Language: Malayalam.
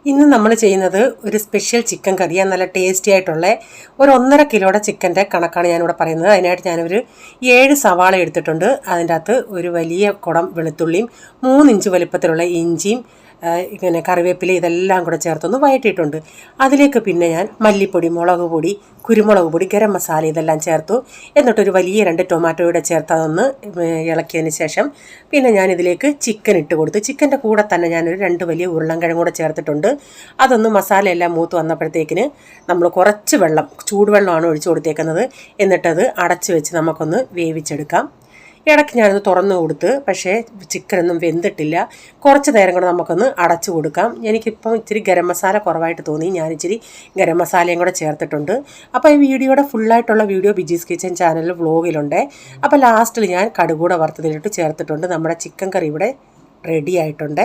ഇന്ന് നമ്മൾ ചെയ്യുന്നത് ഒരു സ്പെഷ്യൽ ചിക്കൻ കറിയാണ്. നല്ല ടേസ്റ്റി ആയിട്ടുള്ള ഒരു 1.5 കിലോയുടെ ചിക്കൻ്റെ കണക്കാണ് ഞാനിവിടെ പറയുന്നത്. അതിനായിട്ട് ഞാനൊരു 7 സവാള എടുത്തിട്ടുണ്ട്. അതിൻ്റെ അകത്ത് ഒരു വലിയ കുടം വെളുത്തുള്ളിയും 3 ഇഞ്ച് വലിപ്പത്തിലുള്ള ഇഞ്ചിയും ഇങ്ങനെ കറിവേപ്പില ഇതെല്ലാം കൂടെ ചേർത്തൊന്ന് വഴറ്റിയിട്ടുണ്ട്. അതിലേക്ക് പിന്നെ ഞാൻ മല്ലിപ്പൊടി, മുളക് പൊടി, കുരുമുളക് പൊടി, ഗരം മസാല ഇതെല്ലാം ചേർത്തു. എന്നിട്ടൊരു വലിയ 2 ടൊമാറ്റോയുടെ ചേർത്ത് അതൊന്ന് ഇളക്കിയതിന് ശേഷം പിന്നെ ഞാനിതിലേക്ക് ചിക്കൻ ഇട്ട് കൊടുത്തു. ചിക്കൻ്റെ കൂടെ തന്നെ ഞാനൊരു 2 വലിയ ഉരുളൻകിഴങ്ങ് കൂടെ ചേർത്തിട്ടുണ്ട്. അതൊന്ന് മസാലയെല്ലാം മൂത്ത് വന്നപ്പോഴത്തേക്കിന് നമ്മൾ കുറച്ച് വെള്ളം, ചൂടുവെള്ളമാണ് ഒഴിച്ചു കൊടുത്തേക്കുന്നത്. എന്നിട്ടത് അടച്ച് വെച്ച് നമുക്കൊന്ന് വേവിച്ചെടുക്കാം. ഇടയ്ക്ക് ഞാനത് തുറന്നു കൊടുത്ത്, പക്ഷേ ചിക്കനൊന്നും വെന്തിട്ടില്ല. കുറച്ച് നേരം കൂടെ നമുക്കൊന്ന് അടച്ചു കൊടുക്കാം. എനിക്കിപ്പം ഇച്ചിരി ഗരം മസാല കുറവായിട്ട് തോന്നി, ഞാനിച്ചിരി ഗരം മസാലയും കൂടെ ചേർത്തിട്ടുണ്ട്. അപ്പോൾ ഈ വീഡിയോയുടെ ഫുള്ളായിട്ടുള്ള വീഡിയോ ബിജീസ് കിച്ചൻ ചാനലിൽ വ്ലോഗിലുണ്ട്. അപ്പോൾ ലാസ്റ്റിൽ ഞാൻ കടുകൂടെ വറുത്തതിലിട്ട് ചേർത്തിട്ടുണ്ട്. നമ്മുടെ ചിക്കൻ കറി ഇവിടെ റെഡി ആയിട്ടുണ്ട്.